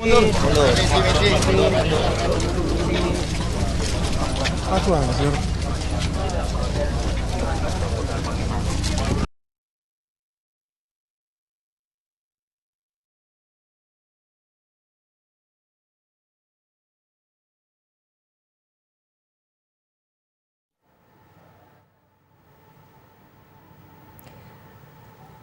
Aku anjir.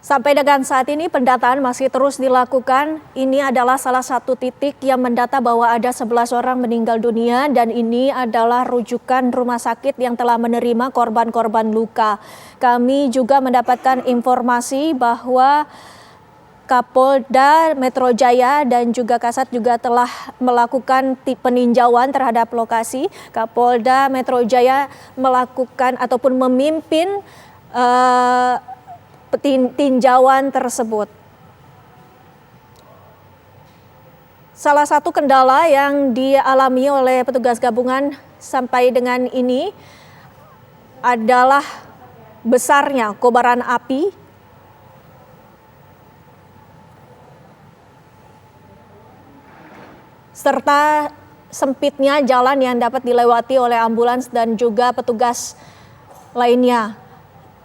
Sampai dengan saat ini pendataan masih terus dilakukan. Ini adalah salah satu titik yang mendata bahwa ada 11 orang meninggal dunia dan ini adalah rujukan rumah sakit yang telah menerima korban-korban luka. Kami juga mendapatkan informasi bahwa Kapolda Metro Jaya dan juga Kasat juga telah melakukan peninjauan terhadap lokasi. Kapolda Metro Jaya melakukan ataupun memimpin tinjauan tersebut. Salah satu kendala yang dialami oleh petugas gabungan sampai dengan ini adalah besarnya kobaran api serta sempitnya jalan yang dapat dilewati oleh ambulans dan juga petugas lainnya.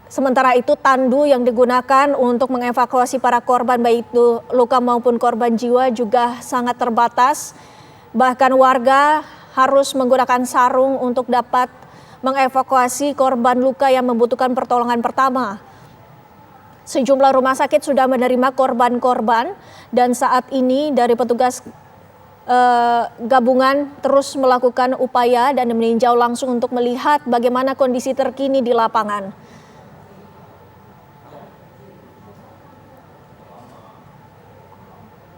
Sementara itu tandu yang digunakan untuk mengevakuasi para korban baik itu luka maupun korban jiwa juga sangat terbatas. Bahkan warga harus menggunakan sarung untuk dapat mengevakuasi korban luka yang membutuhkan pertolongan pertama. Sejumlah rumah sakit sudah menerima korban-korban dan saat ini dari petugas gabungan terus melakukan upaya dan meninjau langsung untuk melihat bagaimana kondisi terkini di lapangan.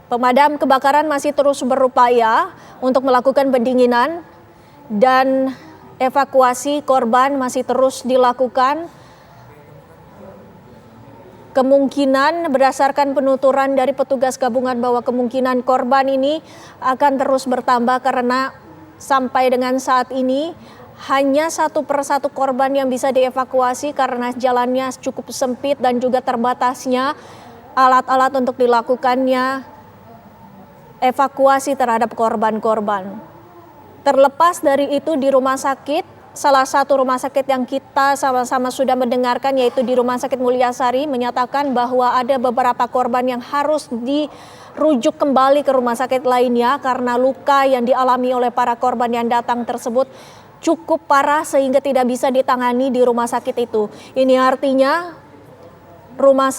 Pemadam kebakaran masih terus berupaya untuk melakukan pendinginan dan evakuasi korban masih terus dilakukan. Kemungkinan berdasarkan penuturan dari petugas gabungan bahwa kemungkinan korban ini akan terus bertambah karena sampai dengan saat ini hanya satu persatu korban yang bisa dievakuasi karena jalannya cukup sempit dan juga terbatasnya alat-alat untuk dilakukannya evakuasi terhadap korban-korban. Terlepas dari itu di rumah sakit, salah satu rumah sakit yang kita sama-sama sudah mendengarkan yaitu di Rumah Sakit Mulyasari menyatakan bahwa ada beberapa korban yang harus dirujuk kembali ke rumah sakit lainnya karena luka yang dialami oleh para korban yang datang tersebut cukup parah sehingga tidak bisa ditangani di rumah sakit itu. Ini artinya rumah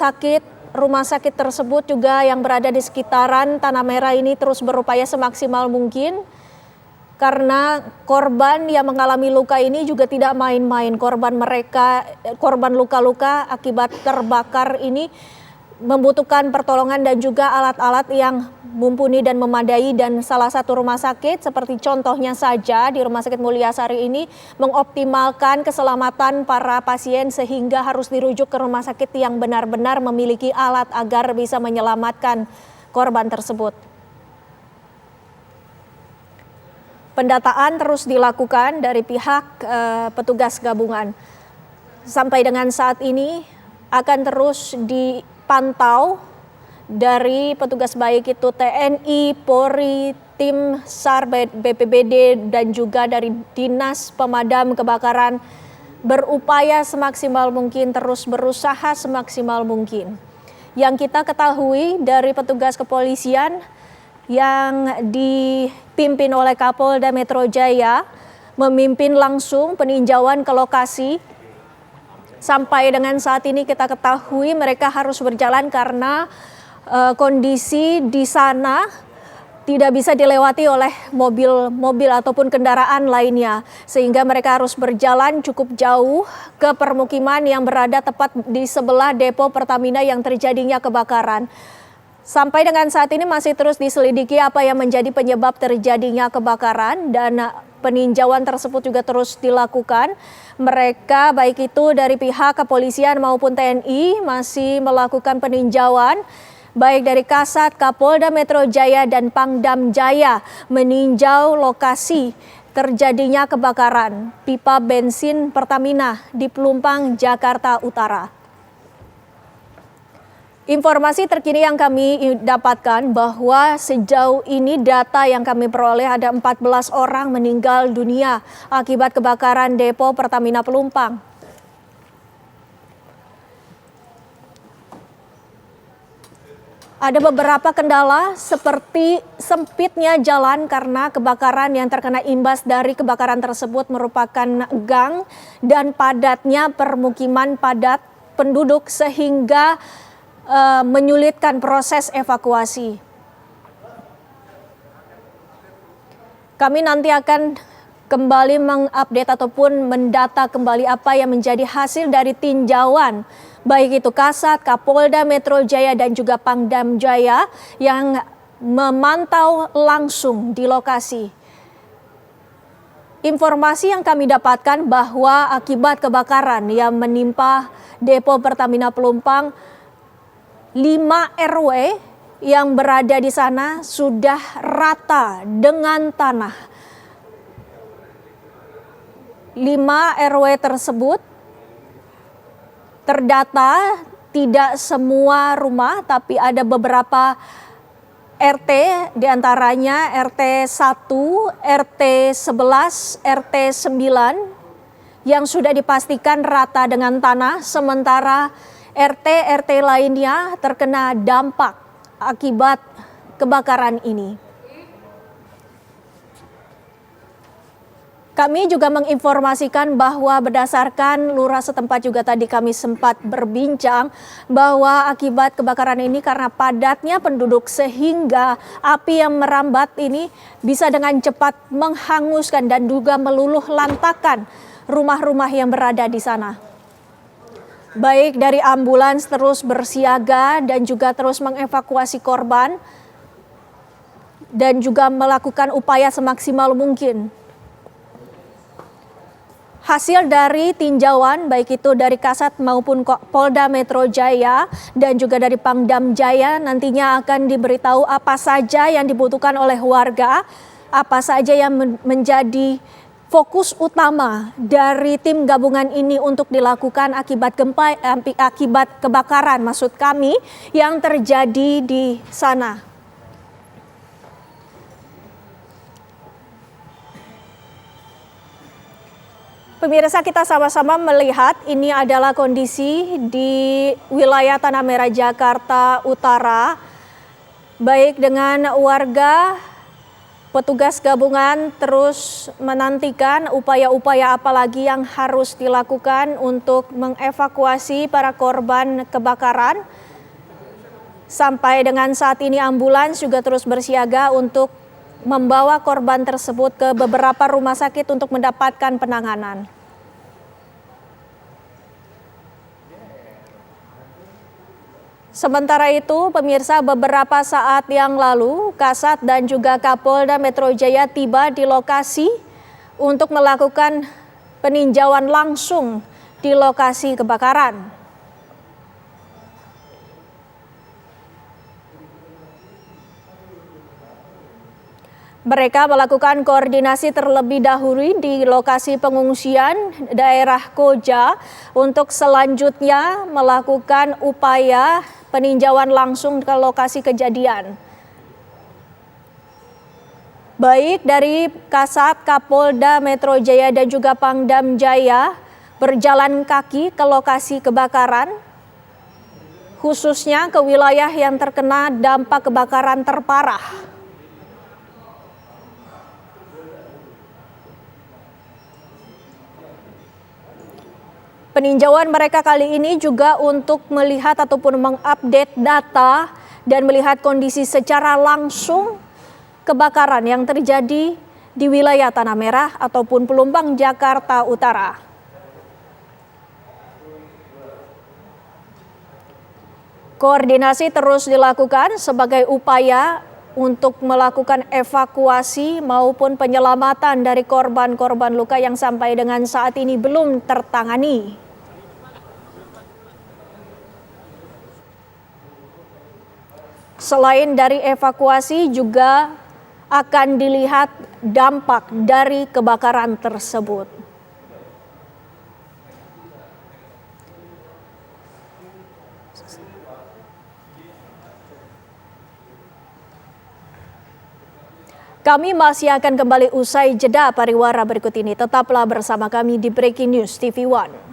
sakit tersebut juga yang berada di sekitaran Tanah Merah ini terus berupaya semaksimal mungkin karena korban yang mengalami luka ini juga tidak main-main. Korban luka-luka akibat terbakar ini membutuhkan pertolongan dan juga alat-alat yang mumpuni dan memadai dan salah satu rumah sakit seperti contohnya saja di Rumah Sakit Mulyasari ini mengoptimalkan keselamatan para pasien sehingga harus dirujuk ke rumah sakit yang benar-benar memiliki alat agar bisa menyelamatkan korban tersebut. Pendataan terus dilakukan dari pihak petugas gabungan. Sampai dengan saat ini akan terus dipantau dari petugas baik itu TNI, Polri, tim SAR, BPBD dan juga dari Dinas Pemadam Kebakaran berupaya semaksimal mungkin, terus berusaha semaksimal mungkin. Yang kita ketahui dari petugas kepolisian yang dipimpin oleh Kapolda Metro Jaya memimpin langsung peninjauan ke lokasi. Sampai dengan saat ini kita ketahui mereka harus berjalan karena kondisi di sana tidak bisa dilewati oleh mobil ataupun kendaraan lainnya. Sehingga mereka harus berjalan cukup jauh ke permukiman yang berada tepat di sebelah depo Pertamina yang terjadinya kebakaran. Sampai dengan saat ini masih terus diselidiki apa yang menjadi penyebab terjadinya kebakaran dan peninjauan tersebut juga terus dilakukan. Mereka baik itu dari pihak kepolisian maupun TNI masih melakukan peninjauan. Baik dari Kasat, Kapolda Metro Jaya dan Pangdam Jaya meninjau lokasi terjadinya kebakaran pipa bensin Pertamina di Pelumpang, Jakarta Utara. Informasi terkini yang kami dapatkan bahwa sejauh ini data yang kami peroleh ada 14 orang meninggal dunia akibat kebakaran depo Pertamina Pelumpang. Ada beberapa kendala seperti sempitnya jalan karena kebakaran yang terkena imbas dari kebakaran tersebut merupakan gang dan padatnya permukiman padat penduduk sehingga menyulitkan proses evakuasi. Kami nanti akan kembali mengupdate ataupun mendata kembali apa yang menjadi hasil dari tinjauan baik itu Kasat, Kapolda Metro Jaya dan juga Pangdam Jaya yang memantau langsung di lokasi. Informasi yang kami dapatkan bahwa akibat kebakaran yang menimpa depo Pertamina Pelumpang, 5 RW yang berada di sana sudah rata dengan tanah. 5 RW tersebut terdata tidak semua rumah, tapi ada beberapa RT, diantaranya RT 1, RT 11, RT 9 yang sudah dipastikan rata dengan tanah, sementara RT lainnya terkena dampak akibat kebakaran ini. Kami juga menginformasikan bahwa berdasarkan lurah setempat juga tadi kami sempat berbincang bahwa akibat kebakaran ini karena padatnya penduduk sehingga api yang merambat ini bisa dengan cepat menghanguskan dan juga meluluh lantakan rumah-rumah yang berada di sana. Baik dari ambulans terus bersiaga dan juga terus mengevakuasi korban dan juga melakukan upaya semaksimal mungkin. Hasil dari tinjauan baik itu dari Kasat maupun Polda Metro Jaya dan juga dari Pangdam Jaya nantinya akan diberitahu apa saja yang dibutuhkan oleh warga, apa saja yang menjadi fokus utama dari tim gabungan ini untuk dilakukan akibat kebakaran maksud kami yang terjadi di sana. Pemirsa, kita sama-sama melihat ini adalah kondisi di wilayah Tanah Merah Jakarta Utara, baik dengan warga. Petugas gabungan terus menantikan upaya-upaya apa lagi yang harus dilakukan untuk mengevakuasi para korban kebakaran. Sampai dengan saat ini ambulans juga terus bersiaga untuk membawa korban tersebut ke beberapa rumah sakit untuk mendapatkan penanganan. Sementara itu, pemirsa, beberapa saat yang lalu, Kasat dan juga Kapolda Metro Jaya tiba di lokasi untuk melakukan peninjauan langsung di lokasi kebakaran. Mereka melakukan koordinasi terlebih dahulu di lokasi pengungsian daerah Koja untuk selanjutnya melakukan upaya peninjauan langsung ke lokasi kejadian. Baik dari Kasat, Kapolda Metro Jaya dan juga Pangdam Jaya berjalan kaki ke lokasi kebakaran, khususnya ke wilayah yang terkena dampak kebakaran terparah. Peninjauan mereka kali ini juga untuk melihat ataupun mengupdate data dan melihat kondisi secara langsung kebakaran yang terjadi di wilayah Tanah Merah ataupun Pelumpang, Jakarta Utara. Koordinasi terus dilakukan sebagai upaya untuk melakukan evakuasi maupun penyelamatan dari korban-korban luka yang sampai dengan saat ini belum tertangani. Selain dari evakuasi juga akan dilihat dampak dari kebakaran tersebut. Kami masih akan kembali usai jeda pariwara berikut ini. Tetaplah bersama kami di Breaking News TV One.